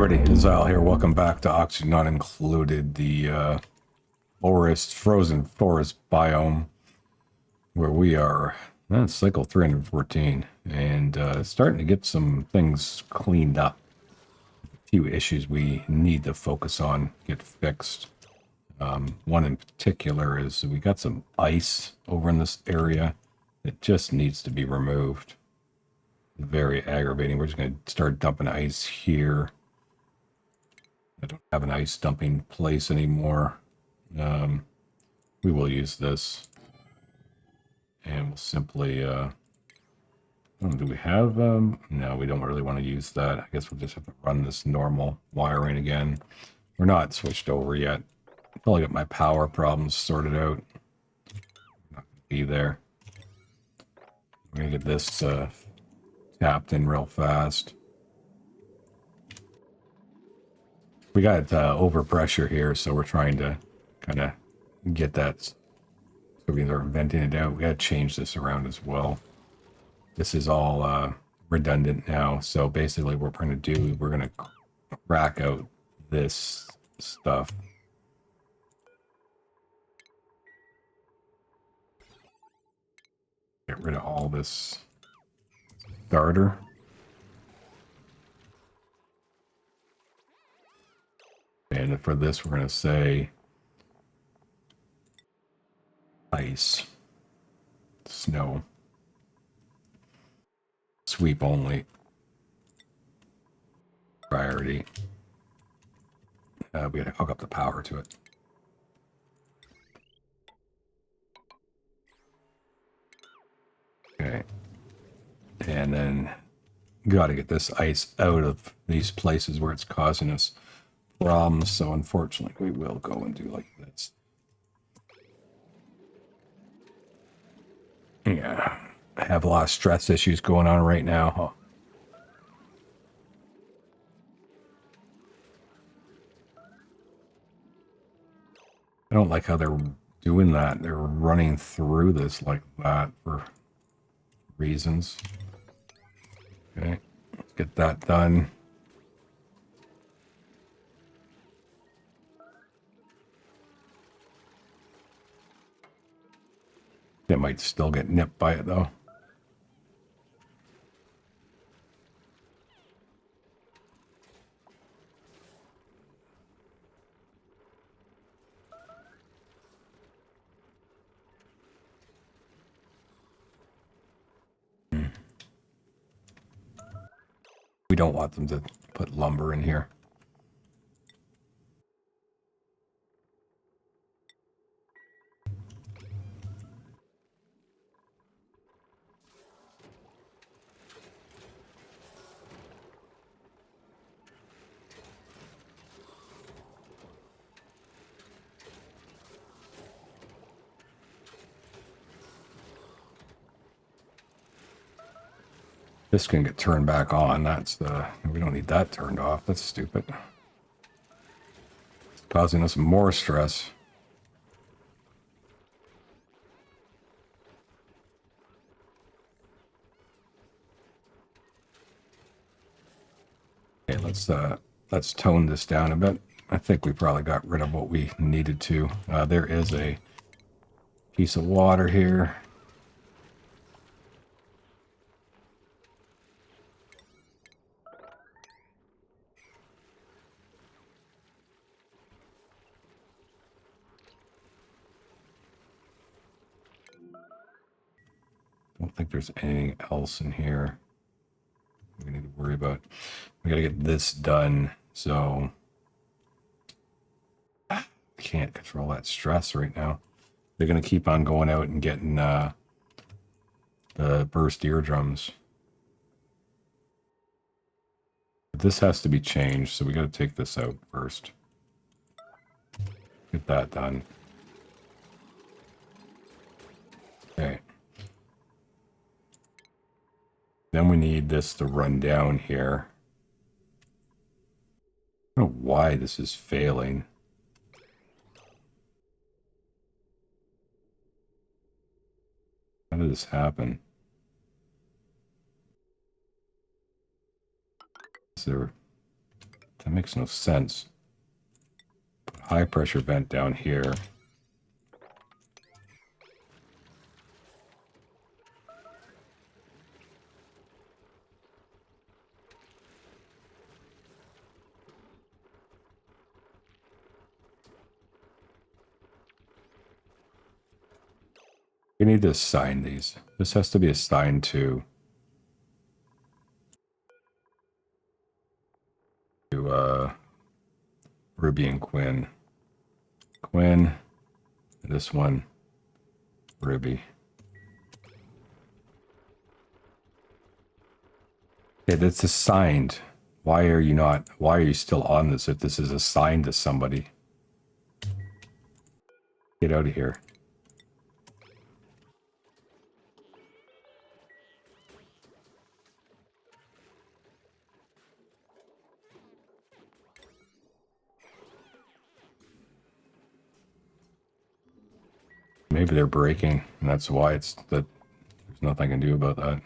Alrighty, Azile here. Welcome back to Oxygen Not Included, the frozen forest biome, where we are cycle 314, and starting to get some things cleaned up. A few issues we need to focus on, get fixed. One in particular is we got some ice over in this area that just needs to be removed. Very aggravating. We're just going to start dumping ice here. I don't have an ice dumping place anymore. We will use this. And we'll simply, do we have, no, we don't really want to use that. I guess we'll just have to run this normal wiring again. We're not switched over yet. Until I get my power problems sorted out. Not going to be there. We're going to get this tapped in real fast. We got overpressure here, so we're trying to kind of get that. So we are venting it out. We got to change this around as well. This is all redundant now. So basically, what we're going to do, we're going to crack out this stuff. Get rid of all this starter. And for this, we're going to say ice, snow, sweep only, priority. We got to hook up the power to it. Okay. And then got to get this ice out of these places where it's causing us problems. So unfortunately, we will go and do like this. Yeah, I have a lot of stress issues going on right now. I don't like how they're doing that. They're running through this like that for reasons. Okay, let's get that done. It might still get nipped by it though. We don't want them to put lumber in here. This can get turned back on. We don't need that turned off. That's stupid. It's causing us more stress. Okay, let's tone this down a bit. I think we probably got rid of what we needed to. There is a piece of water here. I don't think there's anything else in here we need to worry about. We got to get this done. So I can't control that stress right now. They're going to keep on going out and getting the burst eardrums. But this has to be changed, so we got to take this out first. Get that done. Okay. Then we need this to run down here. I don't know why this is failing. How did this happen? Is there That makes no sense. High pressure vent down here. We need to assign these. This has to be assigned to Ruby and Quinn. Quinn, this one, Ruby. Okay, that's assigned. Why are you still on this if this is assigned to somebody? Get out of here. Maybe they're breaking, and that's why it's that there's nothing I can do about that.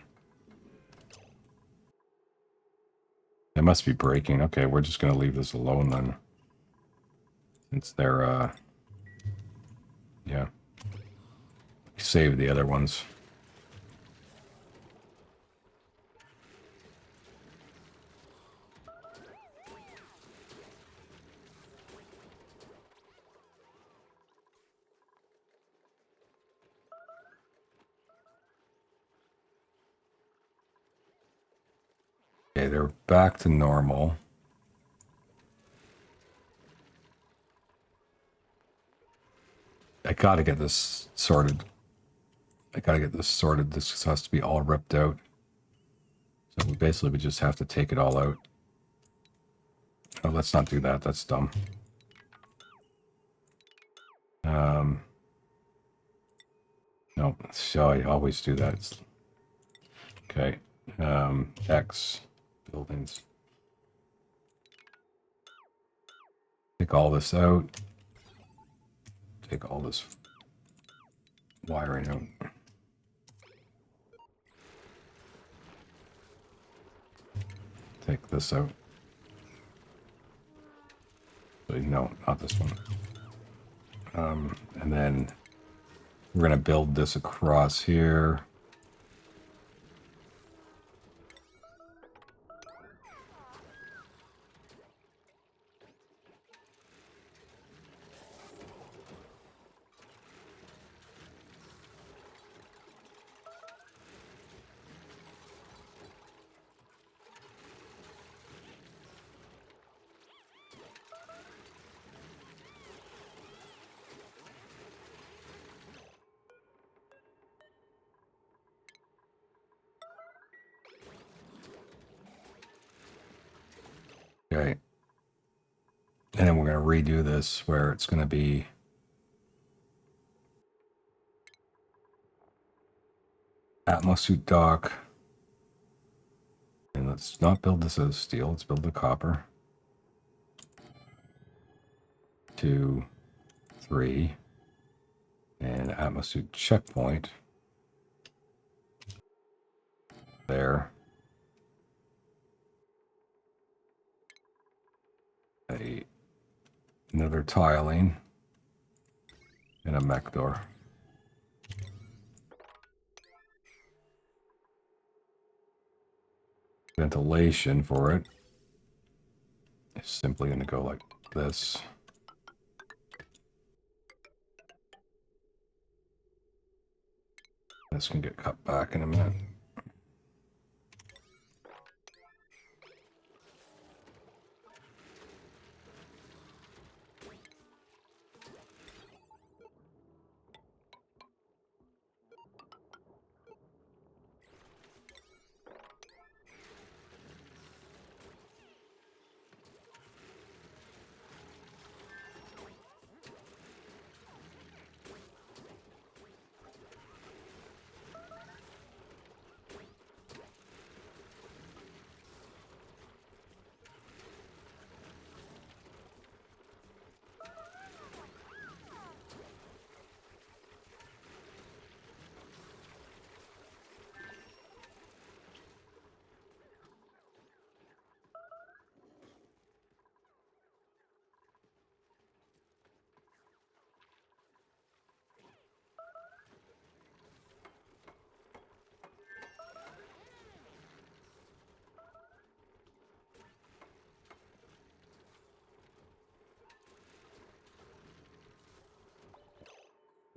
They must be breaking. Okay, we're just gonna leave this alone then. Since they're yeah. Save the other ones. Okay, they're back to normal. I gotta get this sorted. This has to be all ripped out. So we just have to take it all out. Oh, let's not do that. That's dumb. No, so I always do that. Okay. X buildings. Take all this out. Take all this wiring out. Take this out. No, not this one. And then we're going to build this across here. Okay. And then we're going to redo this where it's going to be Atmosuit dock. And let's not build this as steel. Let's build the copper. 2, 3. And Atmosuit checkpoint. There. Another tiling. And a mech door. Ventilation for it is simply going to go like this. This can get cut back in a minute.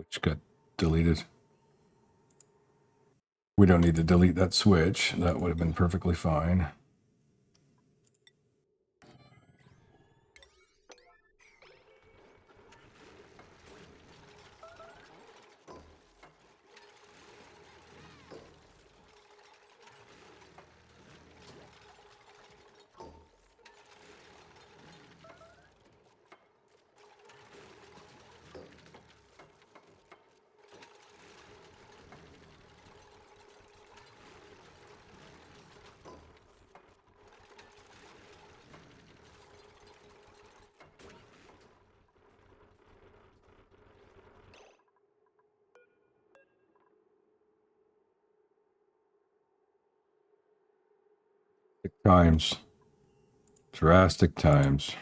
Which got deleted. We don't need to delete that switch. That would have been perfectly fine. Times. Drastic times.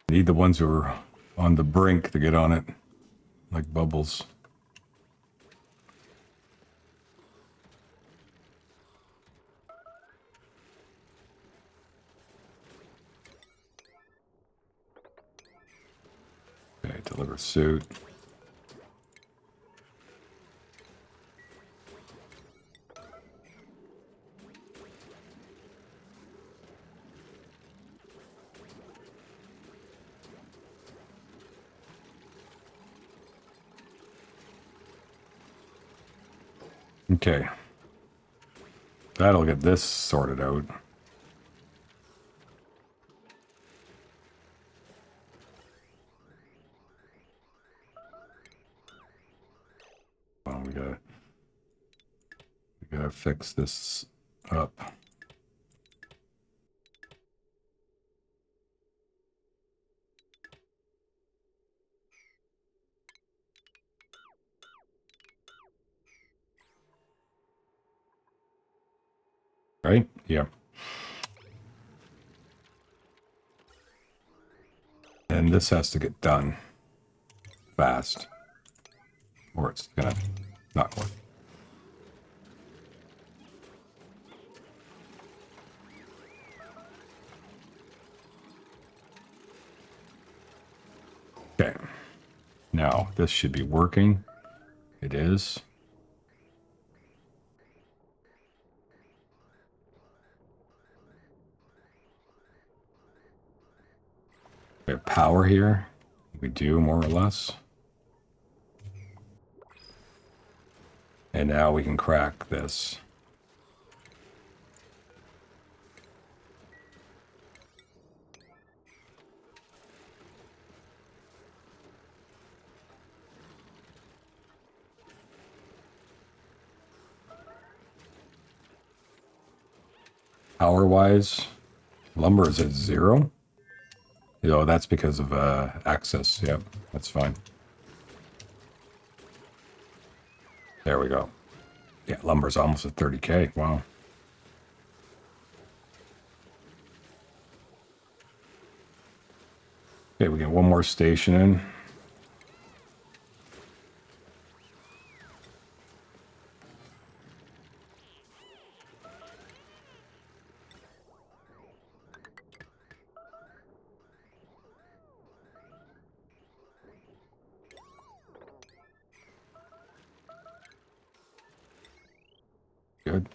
Need the ones who are on the brink to get on it, like Bubbles. Okay, deliver suit. Okay. That'll get this sorted out. Well, we gotta fix this up. Right? Yeah. And this has to get done fast, or it's gonna not work. Okay. Now, this should be working. It is. We have power here. We do, more or less. And now we can crack this. Power-wise, lumber is at 0. Oh, that's because of access. Yep, that's fine. There we go. Yeah, lumber's almost at 30K. Wow. Okay, we get one more station in. Good.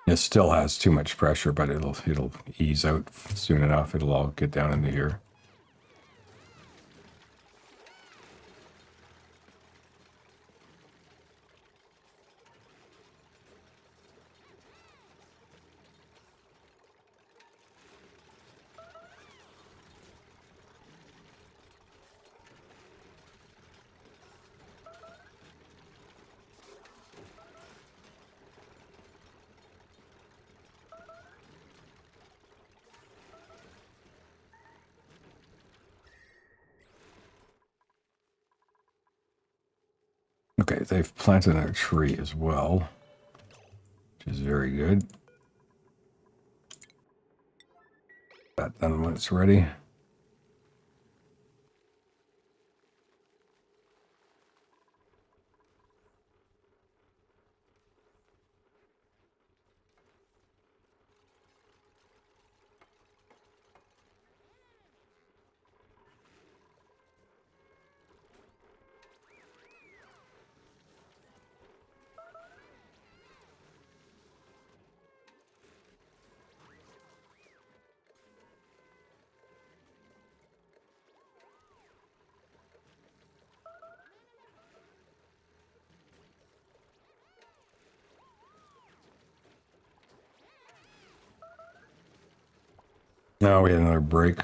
It still has too much pressure, but it'll ease out soon enough. It'll all get down into here. Okay, they've planted a tree as well, which is very good. That done when it's ready. Now we had another break.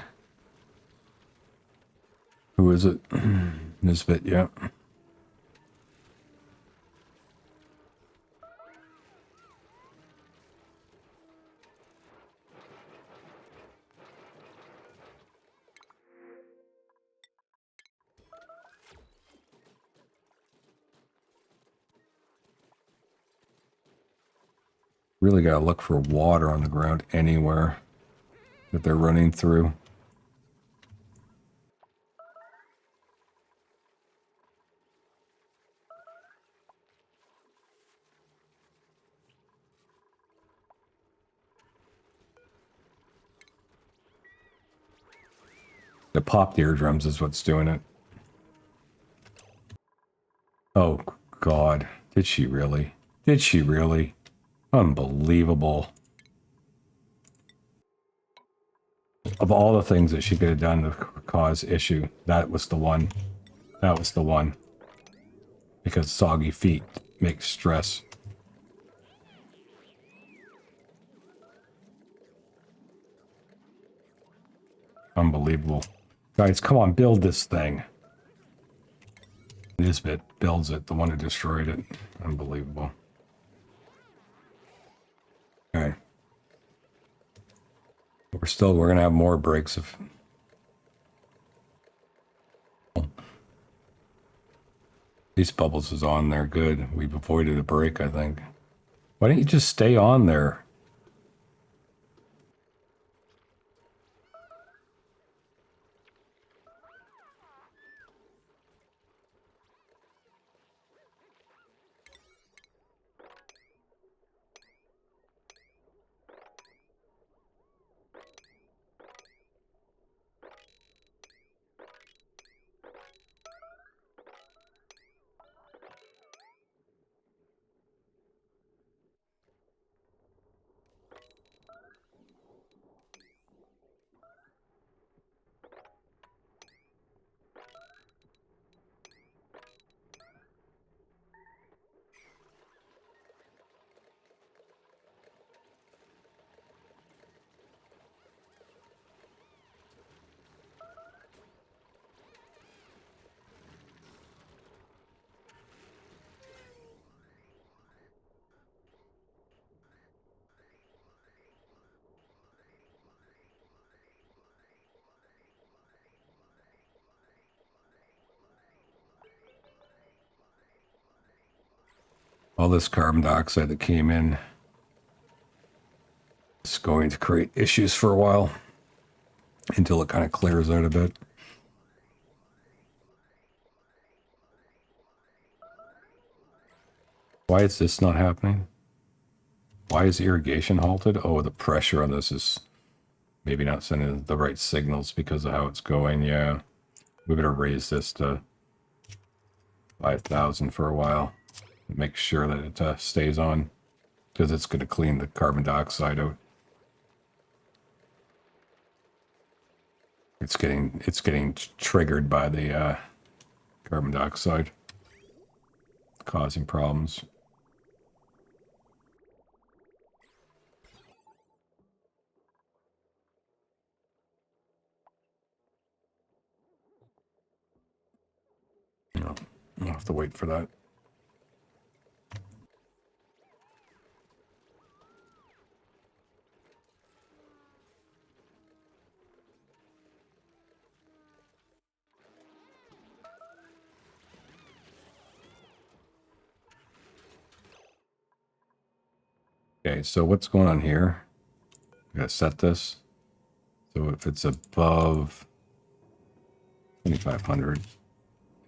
Who is it? Misfit, yeah. Really got to look for water on the ground anywhere that they're running through. The popped eardrums is what's doing it. Oh, God. Did she really? Did she really? Unbelievable. Of all the things that she could have done to cause issue, that was the one. That was the one. Because soggy feet make stress. Unbelievable. Guys, come on, build this thing. Nisbet builds it, the one who destroyed it. Unbelievable. Okay. We're gonna have more breaks if these bubbles is on there. Good. We've avoided a break, I think. Why don't you just stay on there? All this carbon dioxide that came in is going to create issues for a while until it kind of clears out a bit. Why is this not happening? Why is irrigation halted? Oh, the pressure on this is maybe not sending the right signals because of how it's going. Yeah, we better raise this to 5,000 for a while. Make sure that it stays on because it's going to clean the carbon dioxide out. It's getting triggered by the carbon dioxide, causing problems. No, I'll have to wait for that. Okay, so what's going on here? I gotta set this. So if it's above 2,500,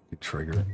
you trigger it.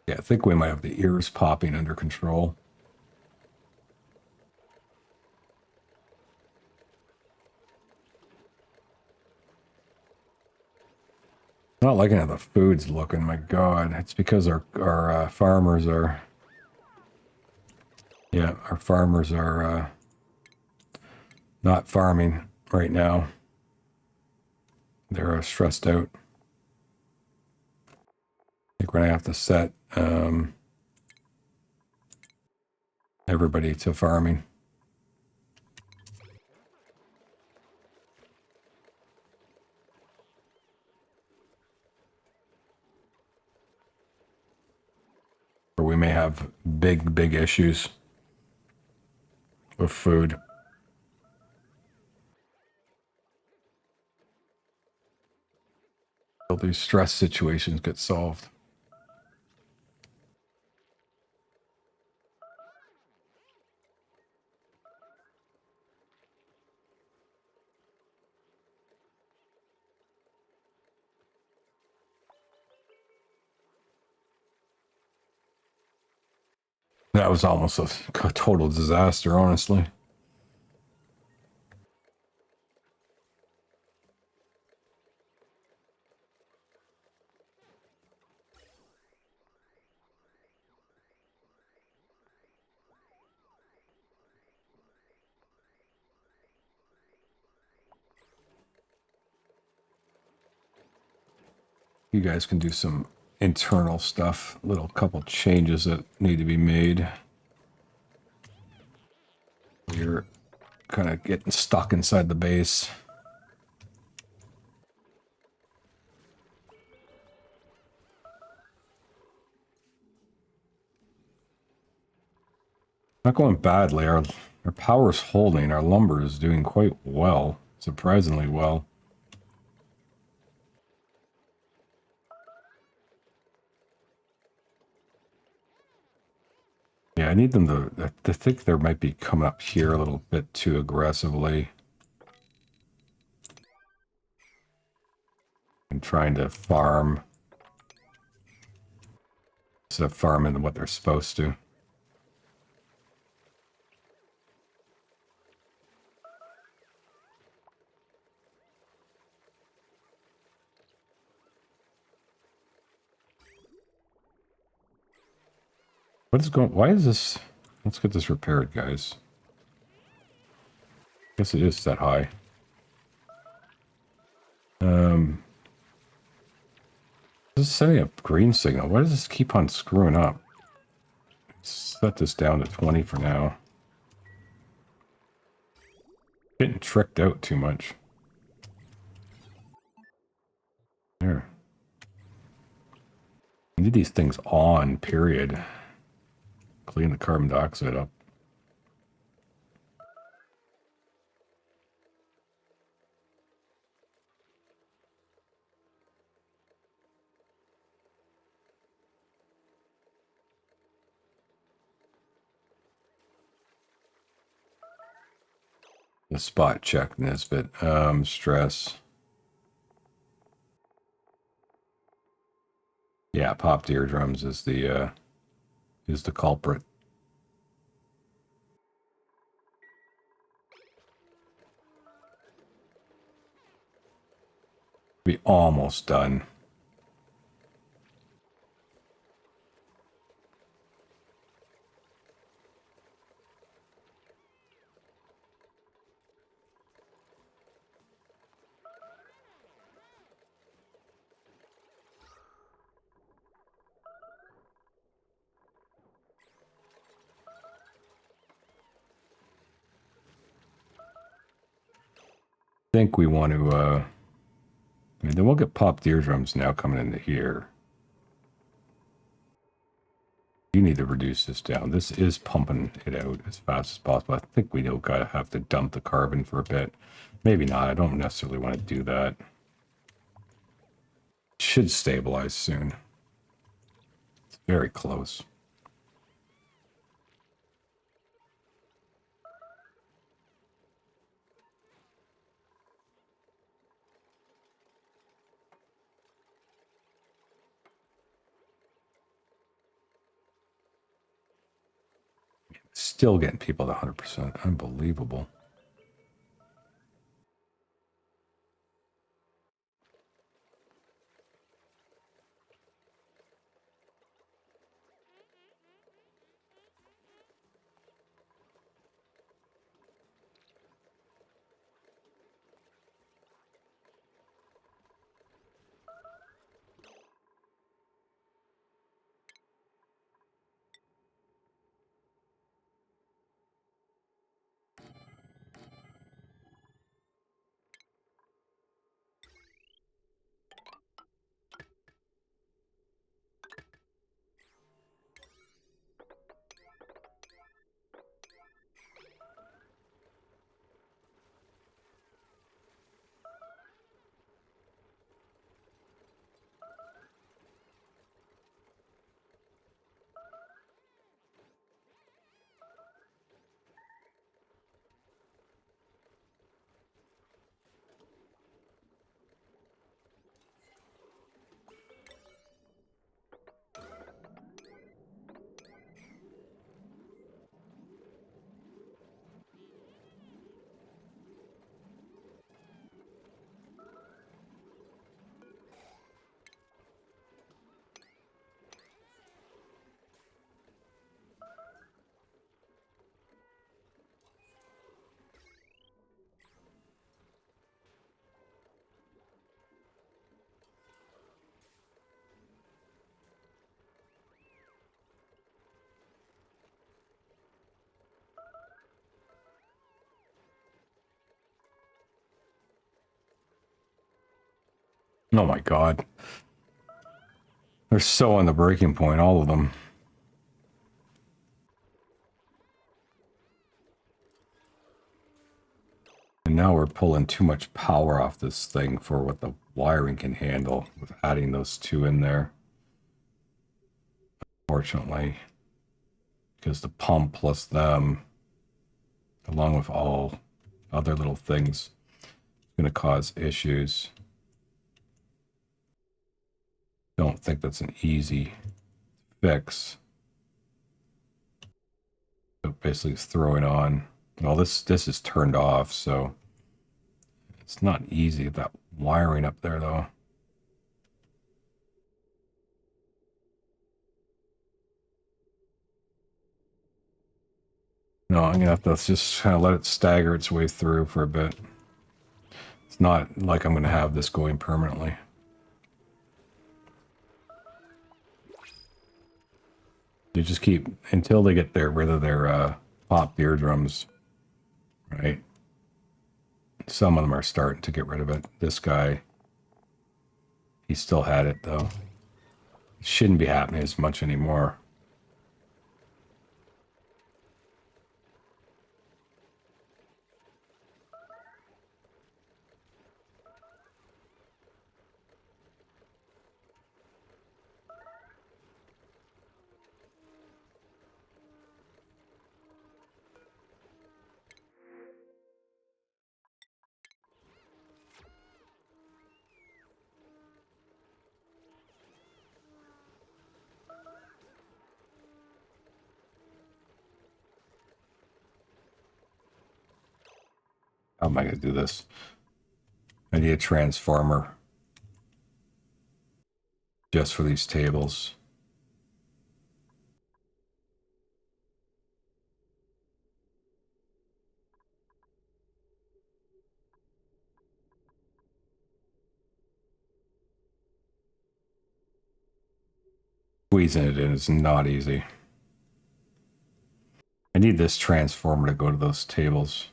Yeah, I think we might have the ears popping under control. I'm not liking how the food's looking. My God, it's because our farmers are. Yeah, our farmers are not farming right now. They're stressed out. I think we're gonna have to set everybody to farming. Or we may have big issues with food. Till these stress situations get solved. That was almost a total disaster, honestly. You guys can do some internal stuff, little couple changes that need to be made. You're kind of getting stuck inside the base. Not going badly. Our power's holding. Our lumber is doing quite well, surprisingly well. Yeah, I need them to think they might be coming up here a little bit too aggressively and trying to farm instead of farming what they're supposed to. What is going? Why is this? Let's get this repaired, guys. Guess it is set high. This is setting up green signal. Why does this keep on screwing up? Set this down to 20 for now. Getting tricked out too much. There. I need these things on, period. Clean the carbon dioxide up. The spot check Nisbet. Stress. Yeah, popped eardrums is the culprit. Be almost done. think we want to, I mean, then we'll get popped eardrums now coming into here. You need to reduce this down. This is pumping it out as fast as possible. I think we do gotta have to dump the carbon for a bit. Maybe not. I don't necessarily want to do that. Should stabilize soon. It's very close. Still getting people to 100%. Unbelievable. Oh my God. They're so on the breaking point, all of them. And now we're pulling too much power off this thing for what the wiring can handle with adding those two in there. Fortunately, because the pump plus them, along with all other little things, is going to cause issues. Don't think that's an easy fix. So basically it's throwing on. Well, this is turned off, so it's not easy. That wiring up there, though. No, I'm gonna have to just kind of let it stagger its way through for a bit. It's not like I'm gonna have this going permanently. You just keep until they get rid of their popped eardrums, right? Some of them are starting to get rid of it. This guy, he still had it though. It shouldn't be happening as much anymore. How am I going to do this? I need a transformer just for these tables. Squeezing it in is not easy. I need this transformer to go to those tables.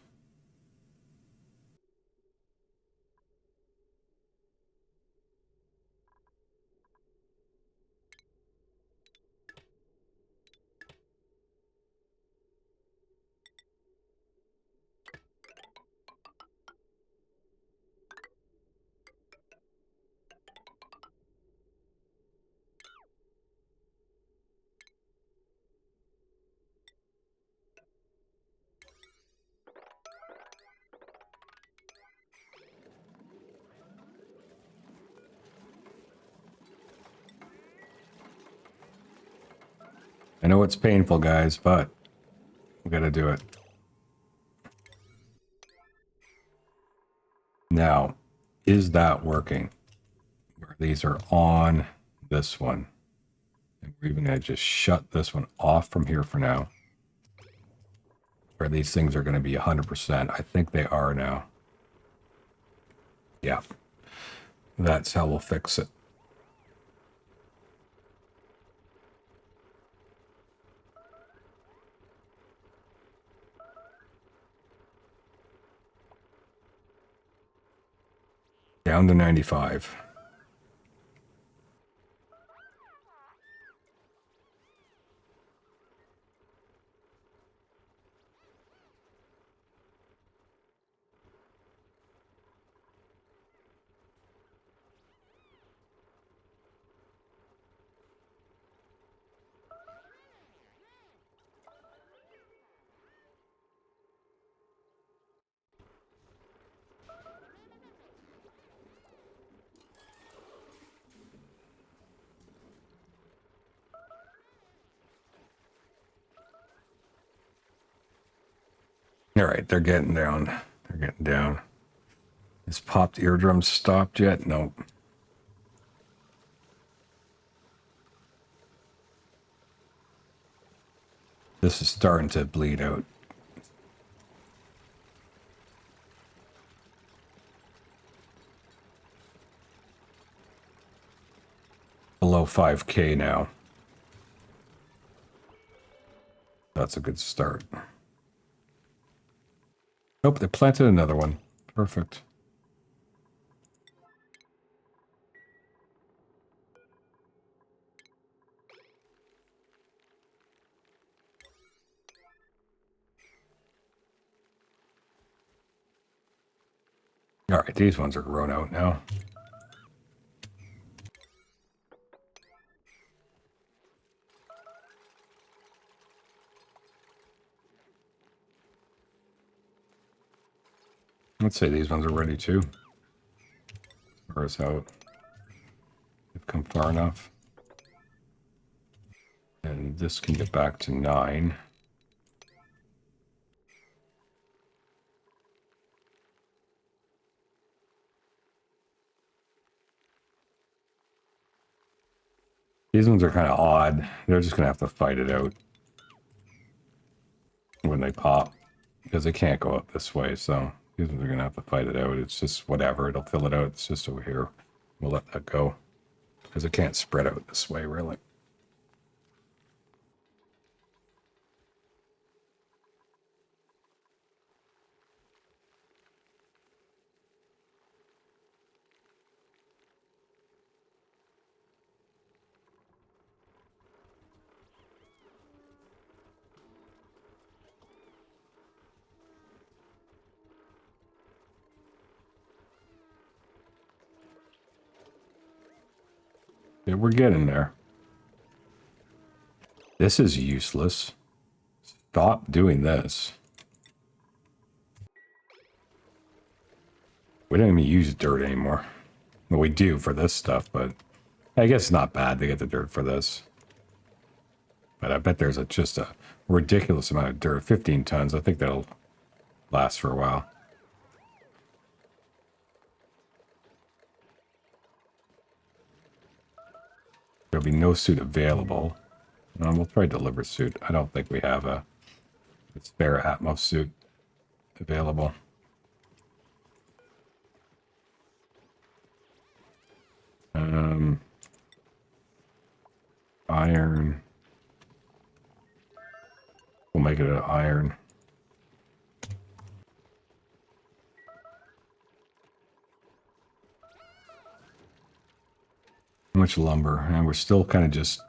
I know it's painful, guys, but we gotta do it. Now, is that working? Where these are on this one. And we're even gonna just shut this one off from here for now. Where these things are gonna be 100%. I think they are now. Yeah. That's how we'll fix it. Down to 95. All right, they're getting down. They're getting down. Is popped eardrums stopped yet? Nope. This is starting to bleed out. Below 5K now. That's a good start. Nope, they planted another one. Perfect. All right, these ones are grown out now. Let's say these ones are ready too. As far as how they've come far enough. And this can get back to 9. These ones are kind of odd. They're just going to have to fight it out when they pop. Because they can't go up this way, so these ones are going to have to fight it out. It's just whatever. It'll fill it out. It's just over here. We'll let that go. Because it can't spread out this way, really. Yeah, we're getting there. This is useless. Stop doing this. We don't even use dirt anymore. Well, we do for this stuff, but I guess it's not bad to get the dirt for this. But I bet there's just a ridiculous amount of dirt. 15 tons. I think that'll last for a while. There'll be no suit available. We'll try deliver suit. I don't think we have a spare Atmos suit available. Iron. We'll make it an iron. How much lumber? And we're still kind of just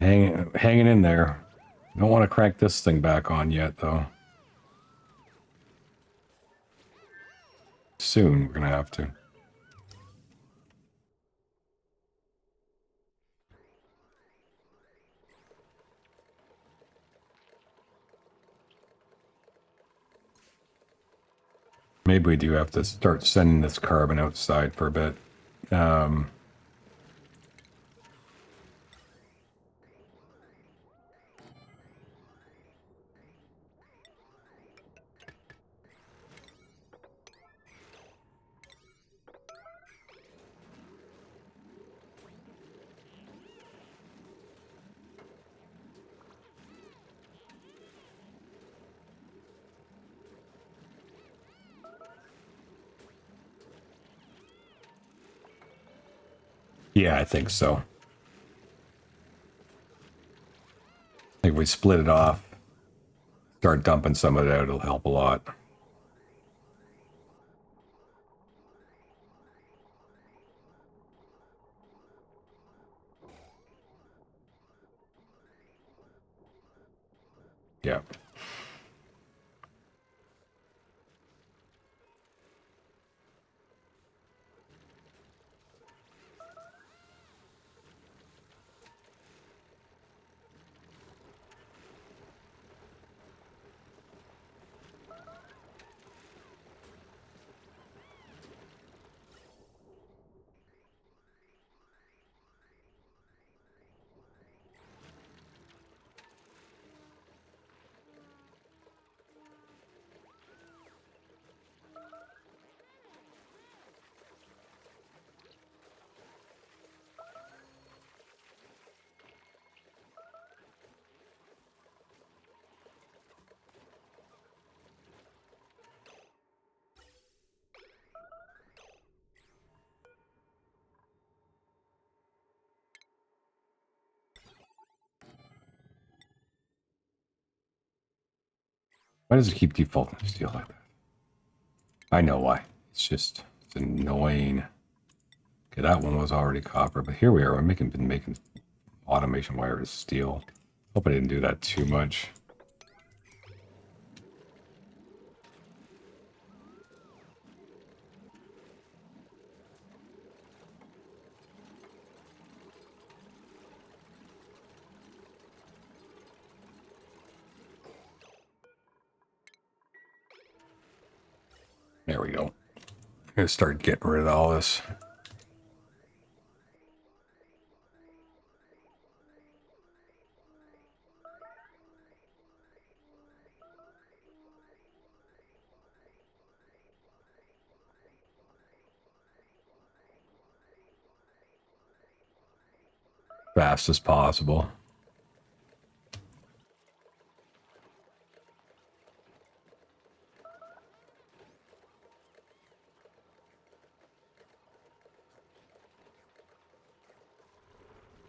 hanging in there. Don't want to crank this thing back on yet, though. Soon, we're going to have to. Maybe we do have to start sending this carbon outside for a bit. Yeah, I think so. I think we split it off, start dumping some of it out, it'll help a lot. Yeah. Why does it keep defaulting to steel like that? I know why. It's annoying. Okay, that one was already copper, but here we are. Been making automation wire is steel. Hope I didn't do that too much. There we go. I'm gonna start getting rid of all this. Fast as possible.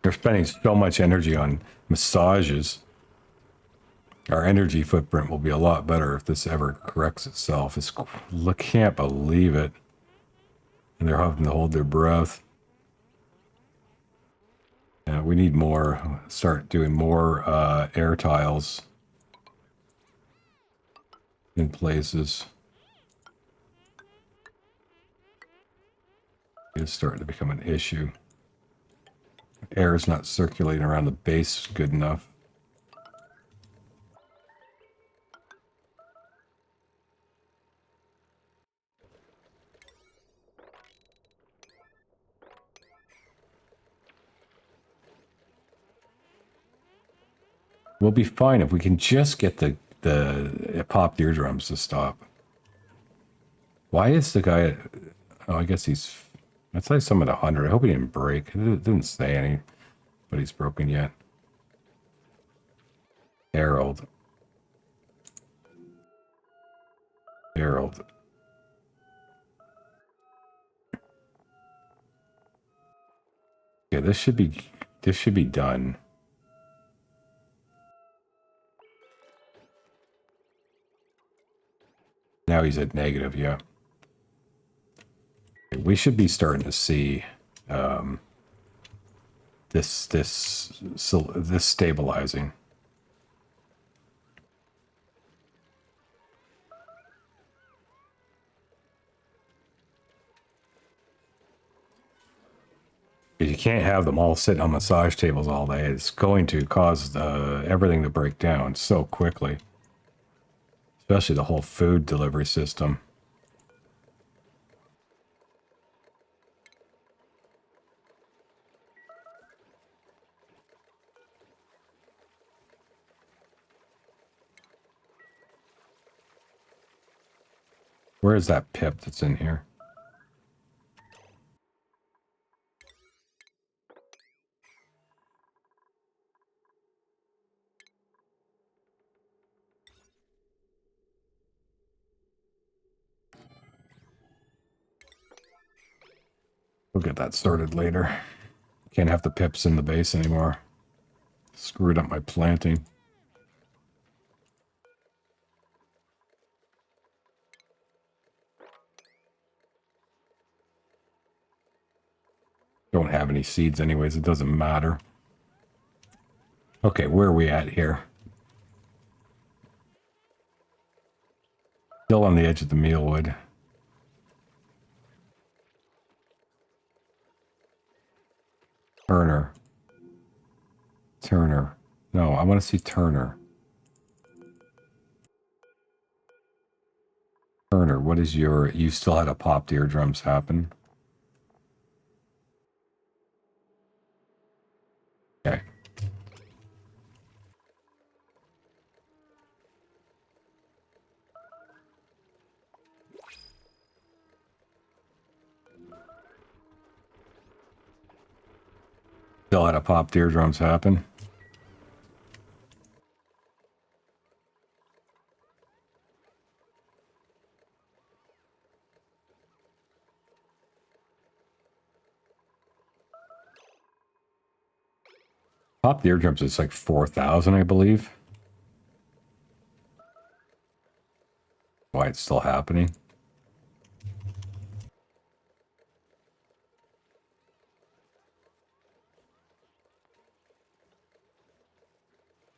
They're spending so much energy on massages. Our energy footprint will be a lot better if this ever corrects itself. Can't believe it. And they're having to hold their breath. Yeah, we need more. Start doing more air tiles in places. It's starting to become an issue. Air is not circulating around the base good enough. We'll be fine if we can just get the popped eardrums to stop. Why is the guy? Oh, I guess he's. That's like some at 100. I hope he didn't break. It didn't say any, but he's broken yet. Harold. Harold. Okay, this should be done. Now he's at negative, yeah. We should be starting to see this stabilizing. You can't have them all sitting on massage tables all day. It's going to cause everything to break down so quickly, especially the whole food delivery system. Where is that pip that's in here? We'll get that sorted later. Can't have the pips in the base anymore. Screwed up my planting. Don't have any seeds anyways. It doesn't matter. Okay, where are we at here? Still on the edge of the mealwood. Turner. Turner. No, I want to see Turner. Turner, what is your... You still had a popped eardrums happen? Okay. Still had a popped eardrums happen. Popped eardrums is like 4,000, I believe. Why it's still happening?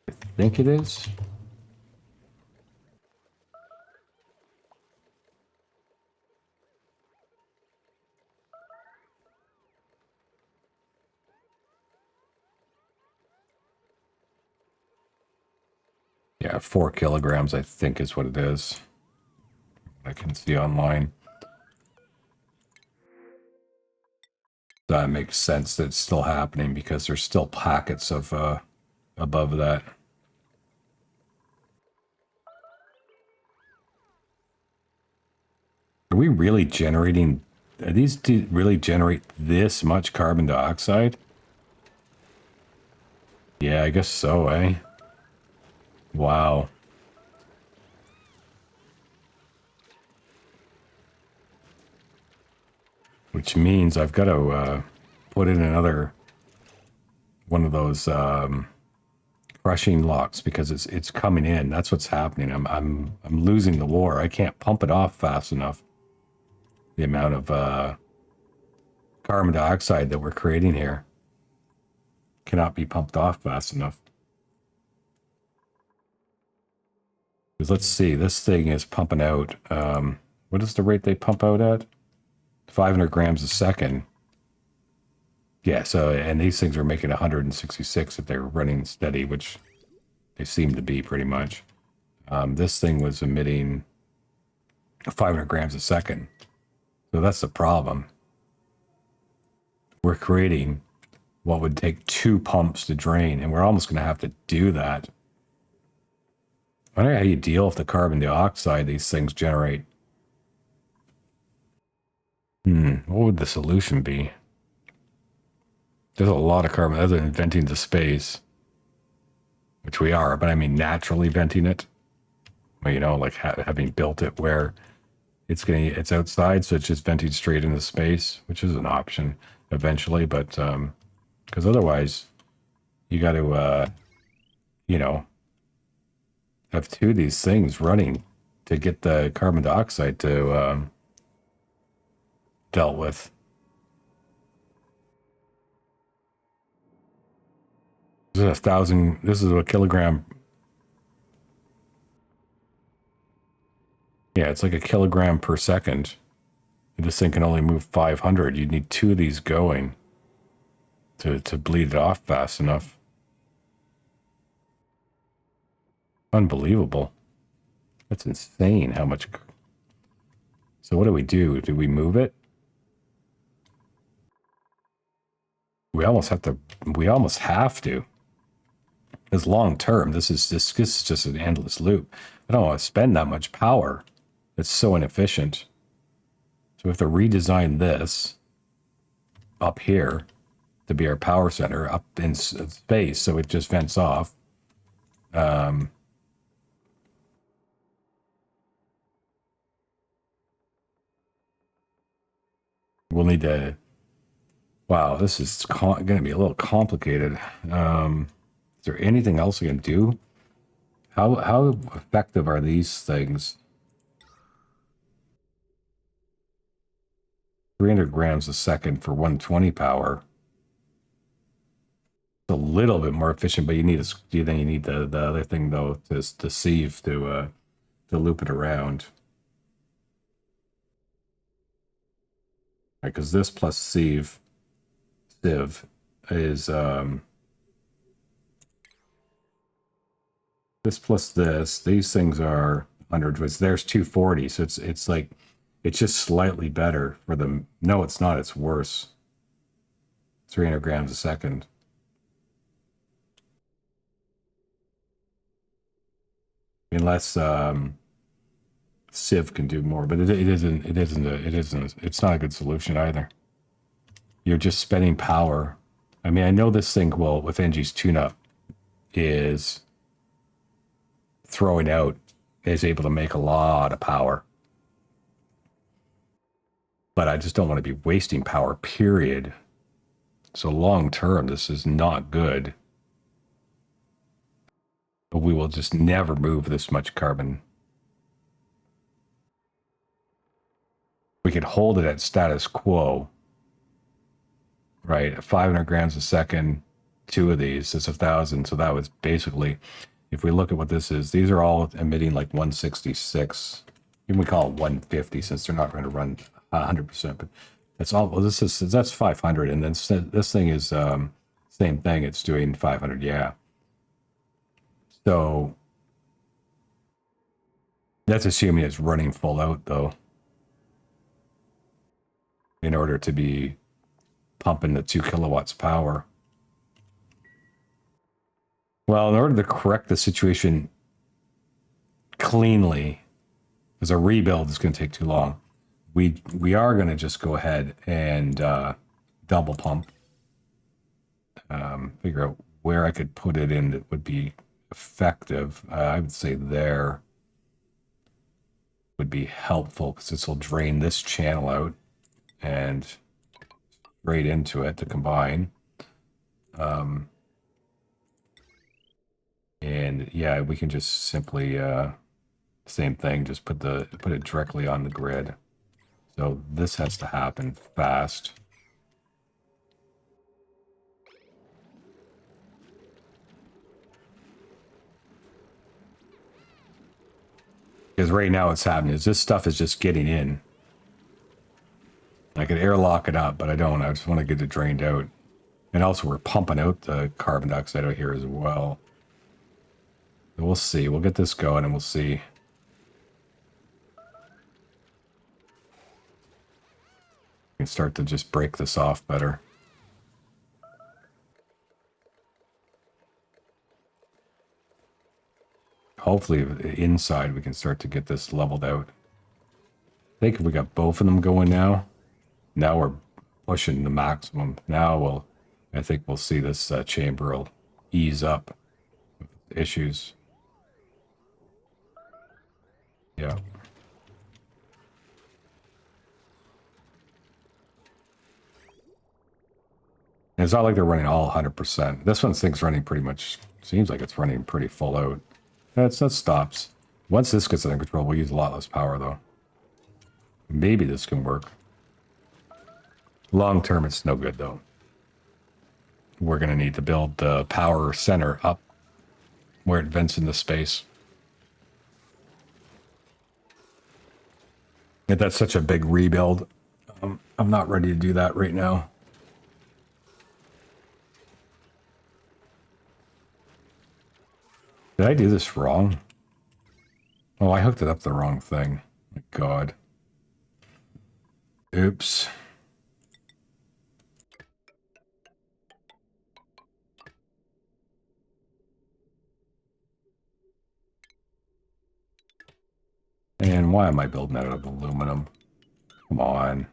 I think it is. Yeah, 4 kilograms, I think is what it is. I can see online. That makes sense that it's still happening because there's still packets of above that. Are we really generating... Are these really generate this much carbon dioxide? Yeah, I guess so, eh? Wow. Which means I've got to put in another one of those crushing locks because it's coming in. That's what's happening. I'm losing the war. I can't pump it off fast enough. The amount of carbon dioxide that we're creating here cannot be pumped off fast enough. Because let's see, this thing is pumping out. What is the rate they pump out at? 500 grams a second. Yeah, so, and these things are making 166 if they're running steady, which they seem to be pretty much. This thing was emitting 500 grams a second. So that's the problem. We're creating what would take 2 pumps to drain, and we're almost going to have to do that. I don't know how you deal with the carbon dioxide these things generate. What would the solution be? There's a lot of carbon other than venting to space, which we are, but I mean naturally venting it. Well, you know, like having built it where it's outside, so it's just venting straight into space, which is an option eventually, but because otherwise you got to you know, have 2 of these things running to get the carbon dioxide to dealt with. This is 1,000. This is a kilogram. Yeah, it's like a kilogram per second. This thing can only move 500. You'd need 2 of these going to bleed it off fast enough. Unbelievable. That's insane how much. So what do we do? Do we move it? We almost have to. We almost have to. Because long term, this is just an endless loop. I don't want to spend that much power. It's so inefficient. So we have to redesign this up here to be our power center up in space, so it just vents off. We'll need to. Wow, this is going to be a little complicated. Is there anything else we can do? How effective are these things? 300 grams a second for 120 power. It's a little bit more efficient, but you need then you need the other thing though to sieve to loop it around. Because this plus sieve is this plus this. These things are 100 watts. There's 240, so it's like it's just slightly better for them. No, it's not. It's worse. 300 grams a second. Unless Civ can do more, but it's not a good solution either. You're just spending power. I mean, I know this thing will, with NG's tune-up, is throwing out, is able to make a lot of power. But I just don't want to be wasting power, period. So long term, this is not good. But we will just never move this much carbon. We could hold it at status quo, right? 500 grams a second, 2 of these, it's 1,000. So that was basically, if we look at what this is, these are all emitting like 166. Even we call it 150 since they're not going to run 100%. But that's all. Well, that's 500, and then this thing is same thing. It's doing 500. Yeah. So that's assuming it's running full out though, in order to be pumping the 2 kilowatts power. Well, in order to correct the situation cleanly, because a rebuild is going to take too long, we are going to just go ahead and double pump. Figure out where I could put it in that would be effective. I would say there would be helpful because this will drain this channel out and straight into it to combine. And yeah, we can just simply same thing, just put it directly on the grid. So this has to happen fast. Because right now what's happening is this stuff is just getting in. I could airlock it up, but I don't. I just want to get it drained out. And also we're pumping out the carbon dioxide out here as well. So we'll see. We'll get this going and we'll see. We can start to just break this off better. Hopefully inside we can start to get this leveled out. I think if we got both of them going now we're pushing the maximum. Now I think we'll see this chamber will ease up with issues. Yeah. And it's not like they're running all 100%. This thing's running pretty much, seems like it's running pretty full out. That stops. Once this gets under control, we'll use a lot less power though. Maybe this can work. Long term, it's no good though. We're going to need to build the power center up where it vents into space. And that's such a big rebuild. I'm not ready to do that right now. Did I do this wrong? Oh, I hooked it up the wrong thing. My God. Oops. And why am I building out of aluminum? Come on.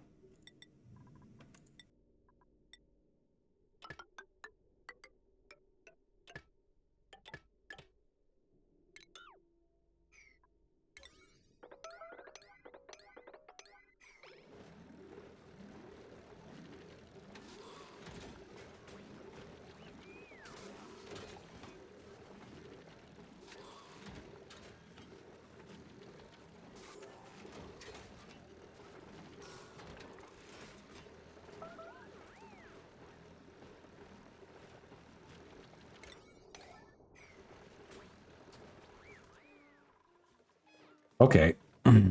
Okay. All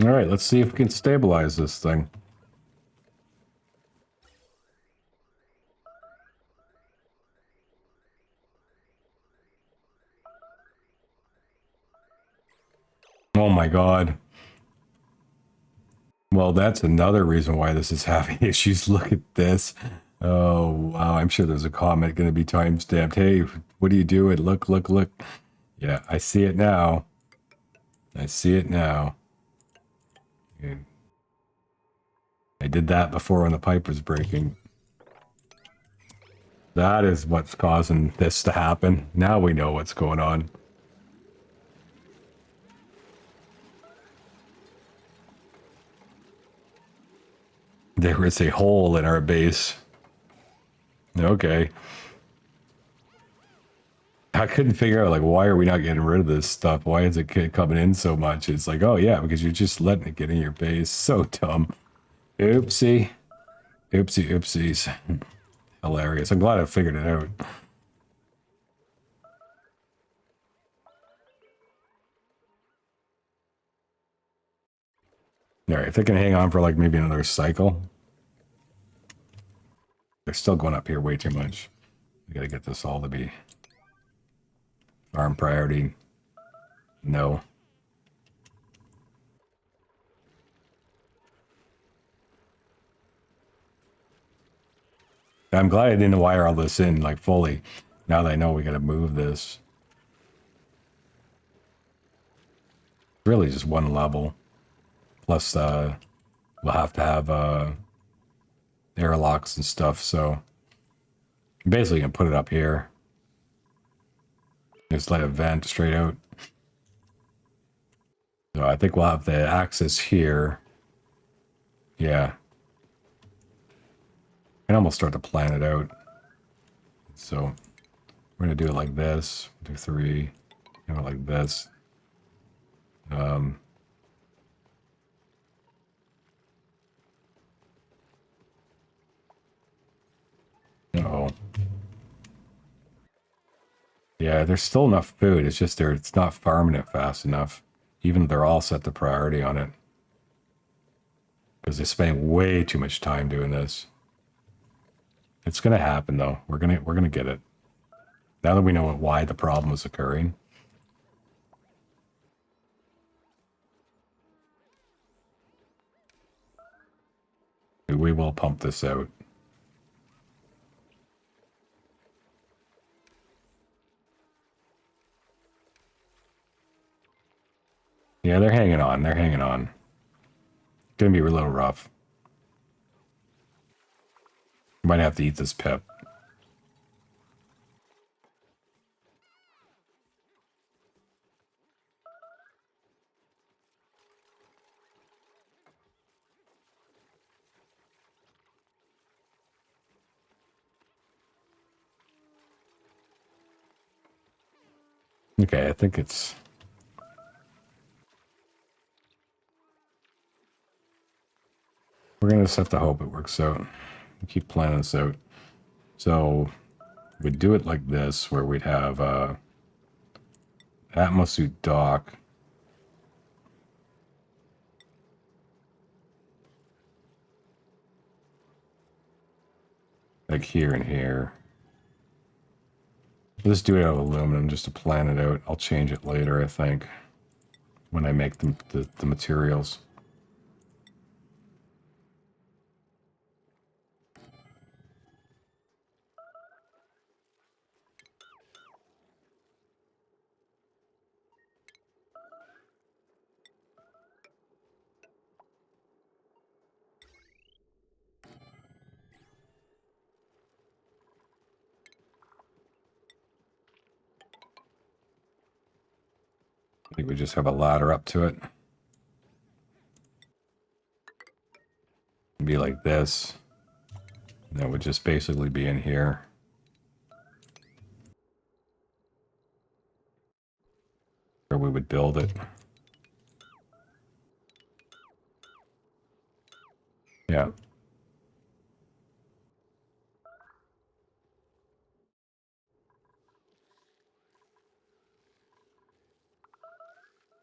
right, let's see if we can stabilize this thing. Oh my God. Well, that's another reason why this is having issues. Look at this. Oh, wow. I'm sure there's a comment going to be time-stamped. Hey, what are you doing? Look, look, look. Yeah, I see it now. I see it now. Yeah. I did that before when the pipe was breaking. That is what's causing this to happen. Now we know what's going on. There is a hole in our base. Okay. I couldn't figure out, like, why are we not getting rid of this stuff? Why is it coming in so much? It's like, oh yeah, because you're just letting it get in your base. So dumb. Oopsie. Oopsie oopsies. Hilarious. I'm glad I figured it out. Alright, if they can hang on for like maybe another cycle. They're still going up here way too much. We gotta get this all to be farm priority. No. I'm glad I didn't wire all this in like fully. Now that I know we gotta move this. Really just one level. Plus we'll have to have airlocks and stuff, so I'm basically gonna put it up here. Just let it vent straight out. So I think we'll have the axis here. Yeah. I can almost start to plan it out. So we're gonna do it like this. Do 3. Do it like this. Uh-oh. Yeah, there's still enough food. It's just it's not farming it fast enough. Even if they're all set the priority on it. Because they're spending way too much time doing this. It's gonna happen though. We're gonna get it. Now that we know why the problem is occurring. We will pump this out. Yeah, they're hanging on. They're hanging on. Gonna be a little rough. You might have to eat this pip. Okay, I think it's... We're gonna just have to hope it works out. Keep planning this out. So we'd do it like this, where we'd have Atmosuit dock. Like here and here. Let's do it out of aluminum just to plan it out. I'll change it later, I think, when I make the materials. I think we just have a ladder up to it. It'd be like this. And that would just basically be in here. Where we would build it. Yeah.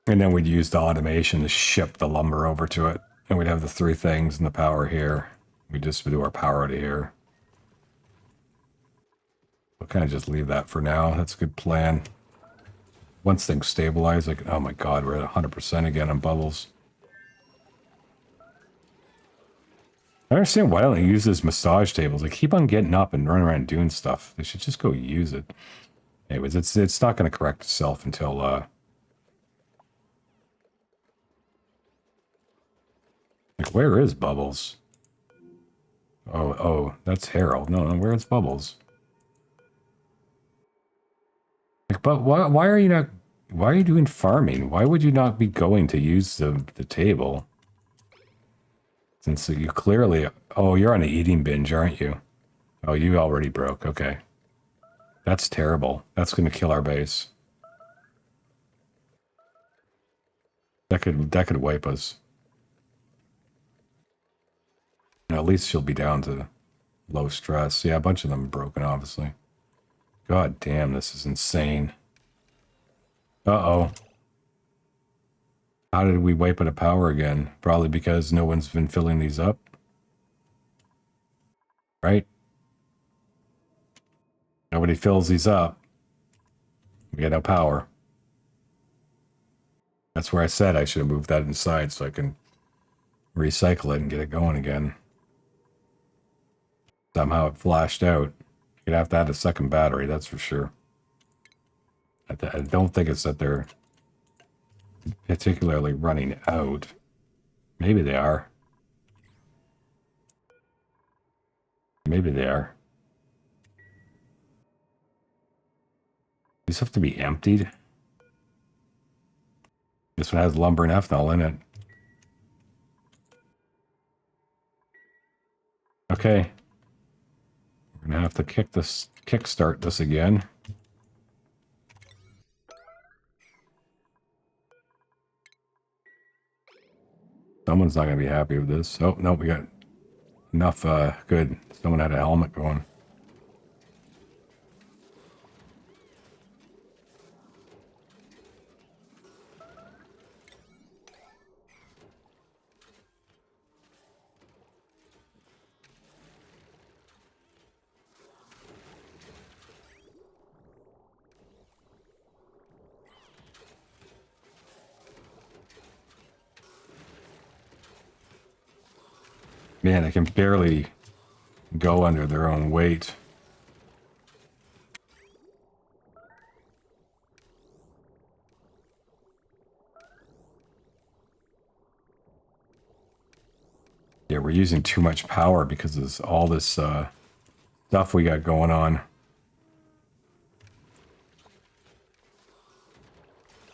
And then we'd use the automation to ship the lumber over to it. And we'd have the 3 things and the power here. We just do our power to here. We'll kind of just leave that for now. That's a good plan. Once things stabilize, like, oh my god, we're at 100% again on bubbles. I understand why don't they use these massage tables? They keep on getting up and running around doing stuff. They should just go use it. Anyways, it's not going to correct itself until like, where is Bubbles? Oh, that's Harold. No, where's Bubbles? Like, but why are you not? Why are you doing farming? Why would you not be going to use the table? Since you clearly... Oh, you're on an eating binge, aren't you? Oh, you already broke. Okay. That's terrible. That's going to kill our base. That could wipe us. At least she'll be down to low stress. Yeah, a bunch of them broken, obviously. God damn, this is insane. Uh-oh. How did we wipe out of power again? Probably because no one's been filling these up. Right? Nobody fills these up. We get no power. That's where I said I should have moved that inside so I can recycle it and get it going again. Somehow it flashed out. You'd have to add a second battery, that's for sure. I don't think it's that they're particularly running out. Maybe they are. Maybe they are. These have to be emptied. This one has lumber and ethanol in it. Okay. We're gonna have to kickstart this again. Someone's not gonna be happy with this. Oh, no, we got enough, good. Someone had a helmet going. Man, they can barely go under their own weight. Yeah, we're using too much power because of all this stuff we got going on.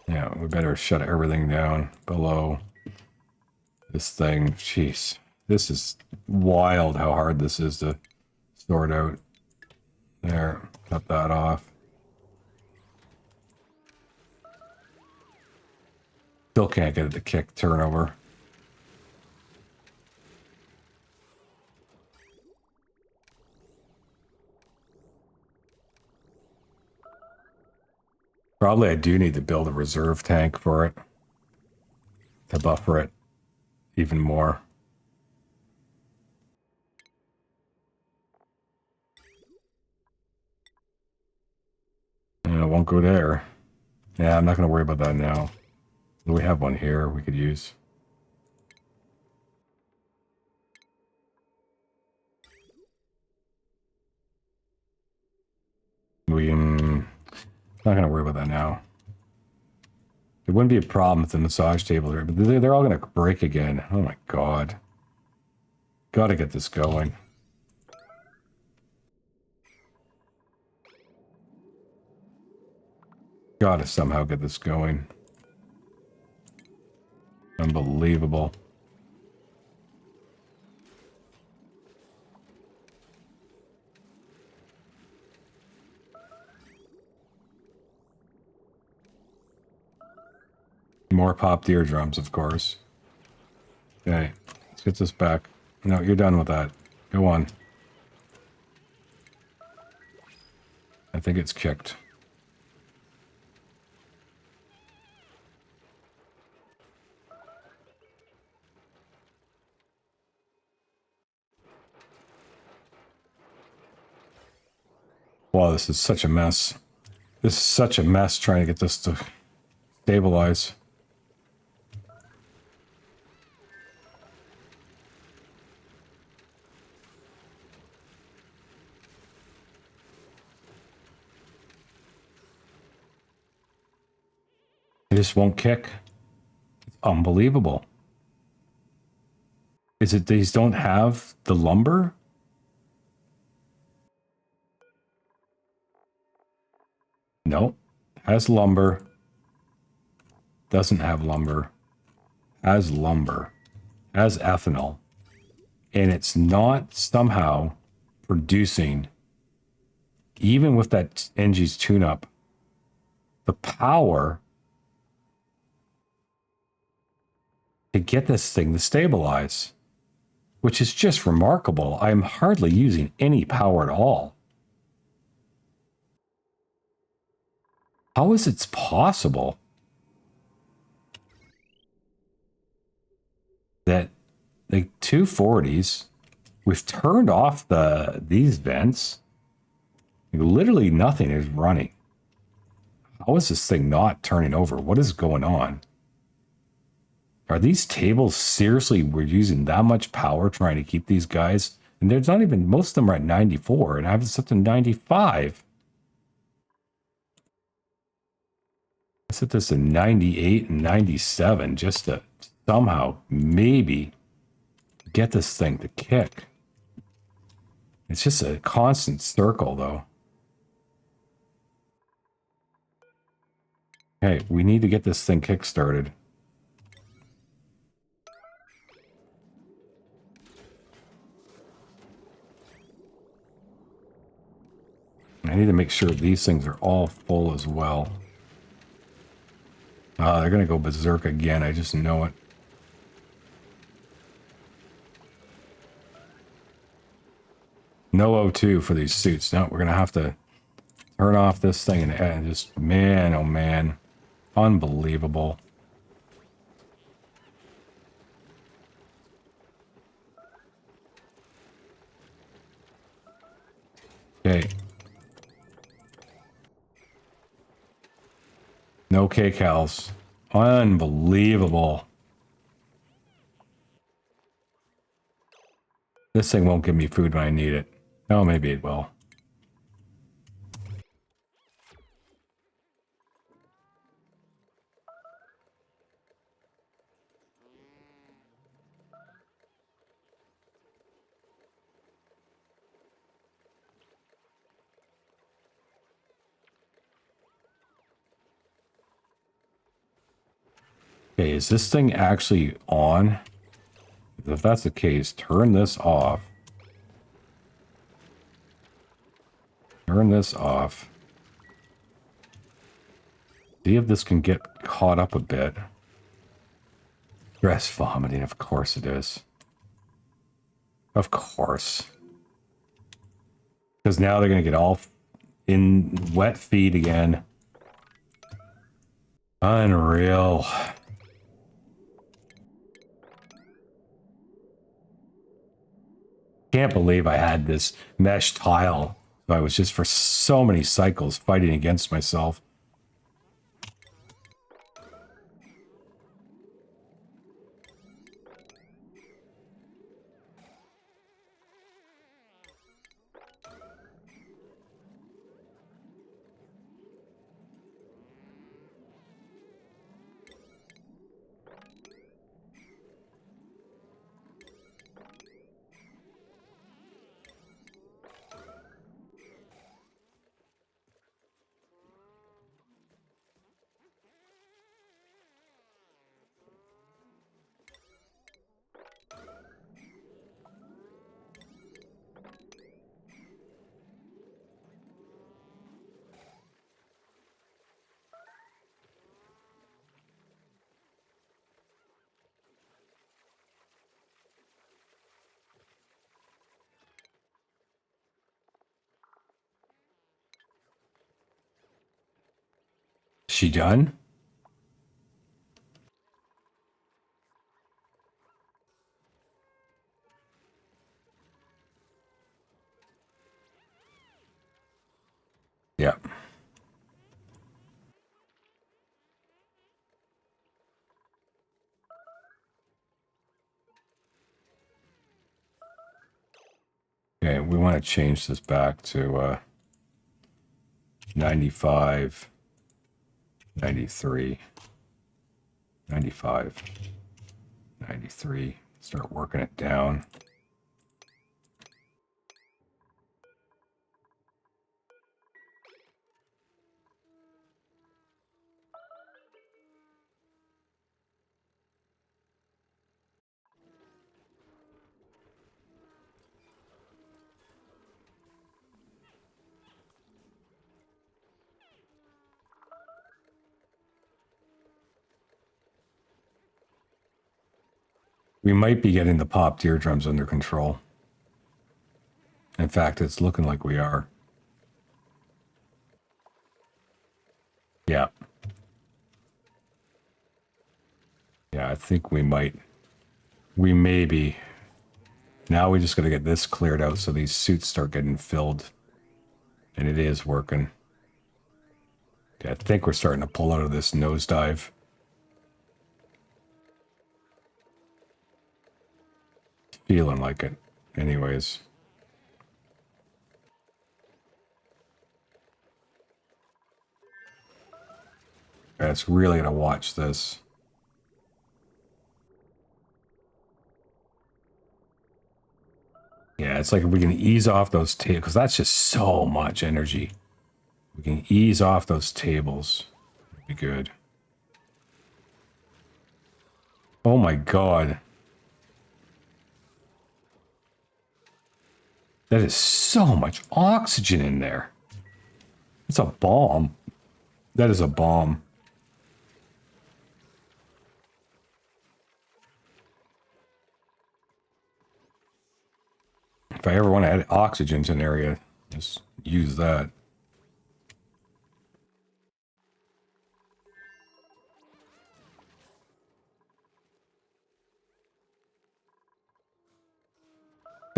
Yeah, we better shut everything down below this thing. Jeez, this is wild how hard this is to sort out. There, cut that off. Still can't get it to kick turnover. Probably I do need to build a reserve tank for it to buffer it even more. And it won't go there. Yeah, I'm not going to worry about that now. We have one here we could use. Not going to worry about that now. It wouldn't be a problem with the massage table here, but they're all going to break again. Oh my god. Gotta get this going. Gotta somehow get this going. Unbelievable. More popped eardrums, of course. Okay, let's get this back. No, you're done with that. Go on. I think it's kicked. Wow, this is such a mess. This is such a mess trying to get this to stabilize. It just won't kick. It's unbelievable. Is it these don't have the lumber? Nope. Has lumber. Doesn't have lumber. Has lumber. Has ethanol. And it's not somehow producing, even with that Engie's tune-up, the power to get this thing to stabilize, which is just remarkable. I'm hardly using any power at all. How is it possible that the 240s, we've turned off these vents? Literally nothing is running. How is this thing not turning over? What is going on? Are these tables seriously, we're using that much power trying to keep these guys? And there's not even, most of them are at 94, and I have it set to 95. I set this to 98 and 97 just to somehow maybe get this thing to kick. It's just a constant circle, though. Okay, we need to get this thing kick-started. I need to make sure these things are all full as well. They're going to go berserk again. I just know it. No O2 for these suits. No, we're going to have to turn off this thing and just, man, oh man. Unbelievable. Okay. No K-Cals. Unbelievable. This thing won't give me food when I need it. Oh, maybe it will. Okay, is this thing actually on? If that's the case, turn this off. Turn this off. See if this can get caught up a bit. Stress vomiting, of course it is. Of course. Because now they're going to get all in wet feed again. Unreal. Can't believe I had this mesh tile. I was just for so many cycles fighting against myself. She done? Yeah. Okay, we want to change this back to 95, 93, 95, 93. Start working it down. We might be getting the popped eardrums under control. In fact, it's looking like we are. Yeah. Yeah, I think we might. We may be. Now we just got to get this cleared out so these suits start getting filled. And it is working. Yeah, I think we're starting to pull out of this nosedive. Feeling like it. Anyways. It's really going to watch this. Yeah, it's like if we can ease off those tables, because that's just so much energy. We can ease off those tables. It'd be good. Oh my god. That is so much oxygen in there. It's a bomb. That is a bomb. If I ever want to add oxygen to an area, just use that.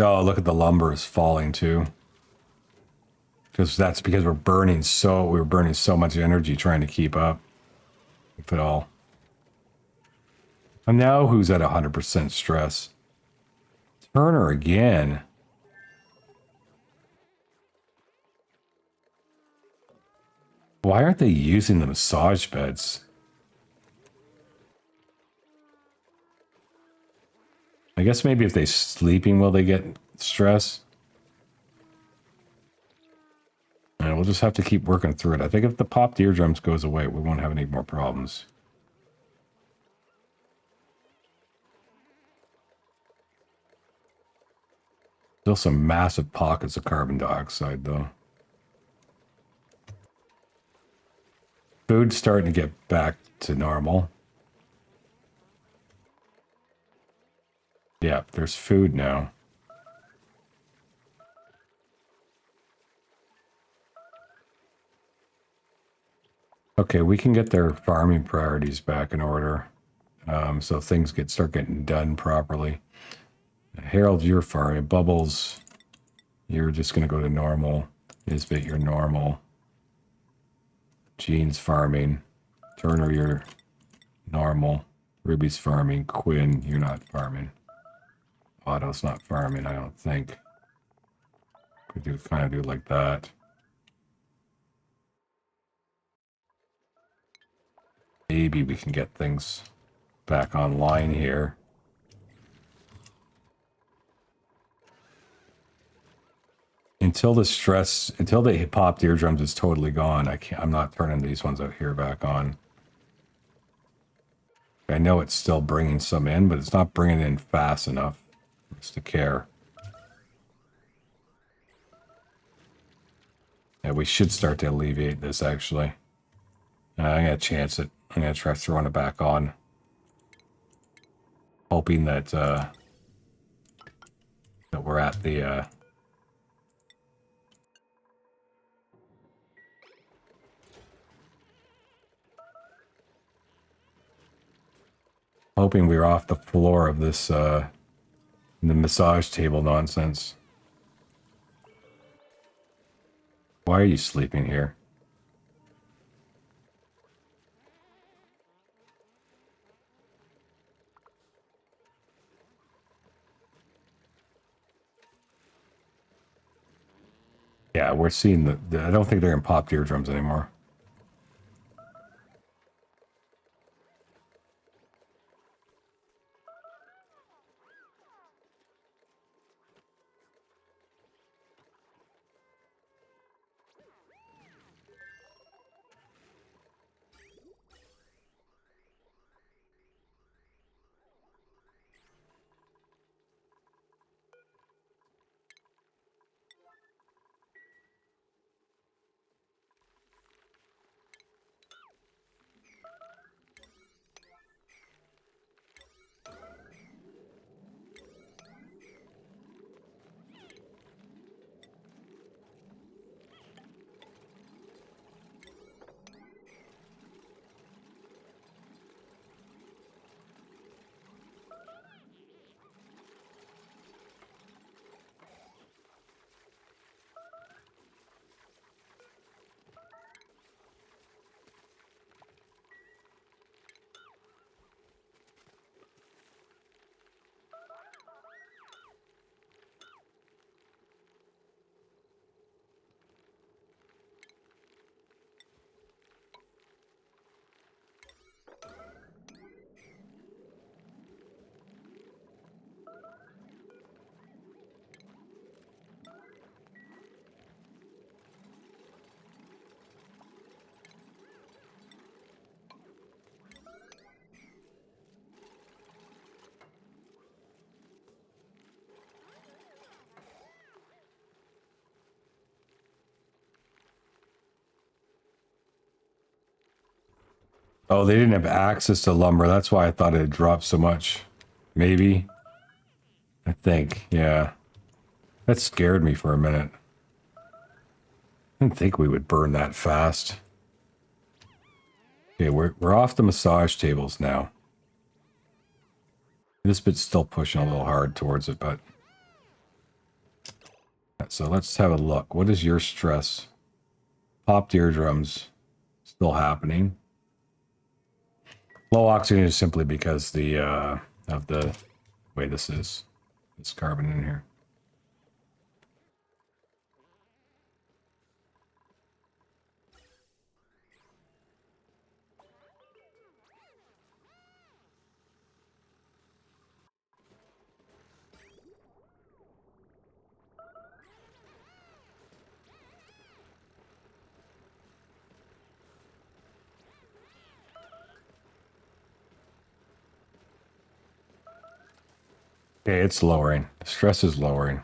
Oh, look at the lumber is falling too. Because that's because we're burning so much energy trying to keep up. If at all. And now who's at 100% stress? Turner again. Why aren't they using the massage beds? I guess maybe if they're sleeping, will they get stress? And we'll just have to keep working through it. I think if the popped eardrums goes away, we won't have any more problems. Still some massive pockets of carbon dioxide, though. Food's starting to get back to normal. Yeah, there's food now. Okay, we can get their farming priorities back in order. So things start getting done properly. Harold, you're farming. Bubbles, you're just going to go to normal. Isbit, you're normal. Gene's farming. Turner, you're normal. Ruby's farming. Quinn, you're not farming. Otto's not farming, I don't think. Could do kind of do like that. Maybe we can get things back online here. Until the popped eardrums is totally gone, I'm not turning these ones out here back on. I know it's still bringing some in, but it's not bringing in fast enough for us to care. Yeah, we should start to alleviate this, actually. I'm going to chance it. I'm going to try throwing it back on. Hoping that, that we're at the, hoping we're off the floor of this, the massage table nonsense. Why are you sleeping here? Yeah, we're seeing I don't think they're in popped eardrums anymore. Oh, they didn't have access to lumber. That's why I thought it had dropped so much. Maybe. I think, yeah. That scared me for a minute. I didn't think we would burn that fast. Okay, we're off the massage tables now. This bit's still pushing a little hard towards it, but... So let's have a look. What is your stress? Popped eardrums. Still happening. Low oxygen is simply because of the way this is. This carbon in here. Okay, it's lowering. Stress is lowering.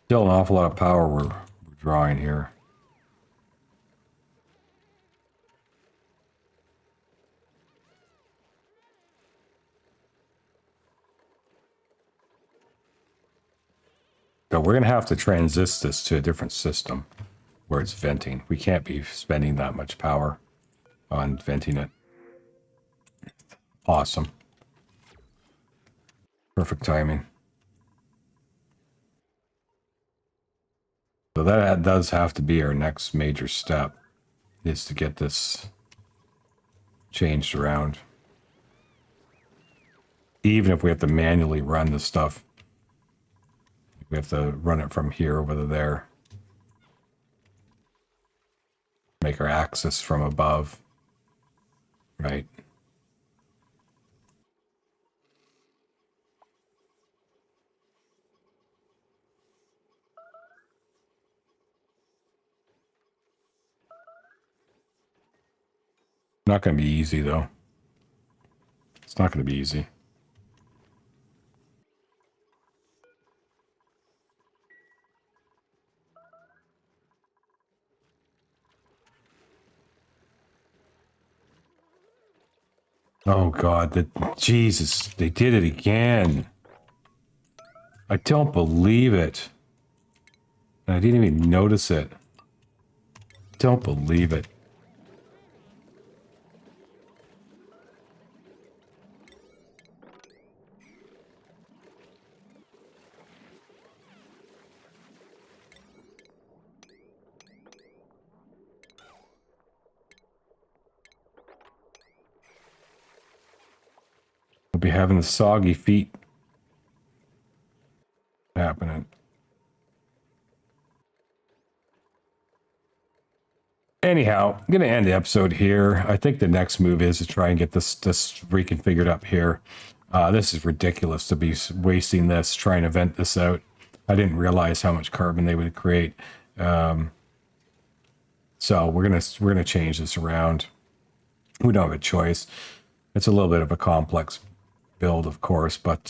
Still an awful lot of power we're drawing here. So we're going to have to transist this to a different system where it's venting. We can't be spending that much power on venting it. Awesome. Perfect timing. So that does have to be our next major step, is to get this changed around. Even if we have to manually run the stuff, we have to run it from here over to there. Make our axis from above. Right. Not going to be easy, though. It's not going to be easy. Oh, God. Jesus, they did it again. I don't believe it. And I didn't even notice it. Don't believe it. We'll be having the soggy feet happening. Anyhow, I'm going to end the episode here. I think the next move is to try and get this reconfigured up here. This is ridiculous to be wasting this, trying to vent this out. I didn't realize how much carbon they would create. So we're gonna change this around. We don't have a choice. It's a little bit of a complex build, of course, but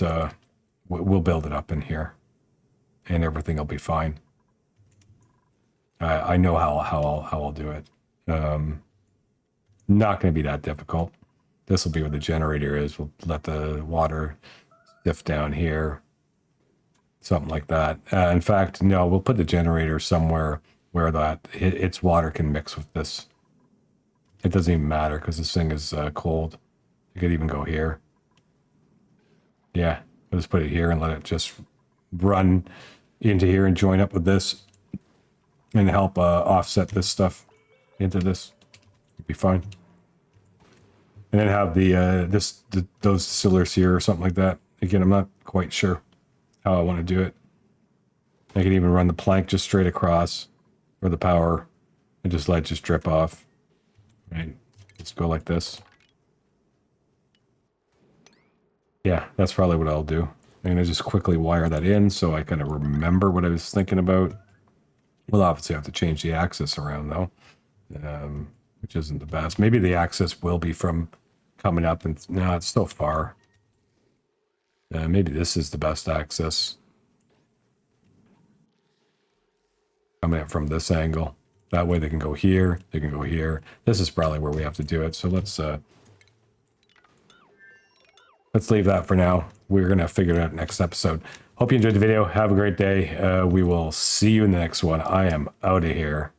we'll build it up in here, and everything will be fine. I know how I'll do it. Not going to be that difficult. This will be where the generator is. We'll let the water sift down here, something like that. In fact, no, we'll put the generator somewhere where its water can mix with this. It doesn't even matter because this thing is cold. You could even go here. Yeah, I'll just put it here and let it just run into here and join up with this and help offset this stuff into this. It'd be fine. And then have those distillers here or something like that. Again, I'm not quite sure how I want to do it. I can even run the plank just straight across for the power and just let it just drip off. Right, let's go like this. Yeah, that's probably what I'll do. I'm going to just quickly wire that in so I kind of remember what I was thinking about. We'll obviously have to change the axis around, though, which isn't the best. Maybe the axis will be from coming up, and no, it's still far. Maybe this is the best axis. Coming up from this angle. That way they can go here, they can go here. This is probably where we have to do it, so let's leave that for now. We're going to figure it out next episode. Hope you enjoyed the video. Have a great day. We will see you in the next one. I am out of here.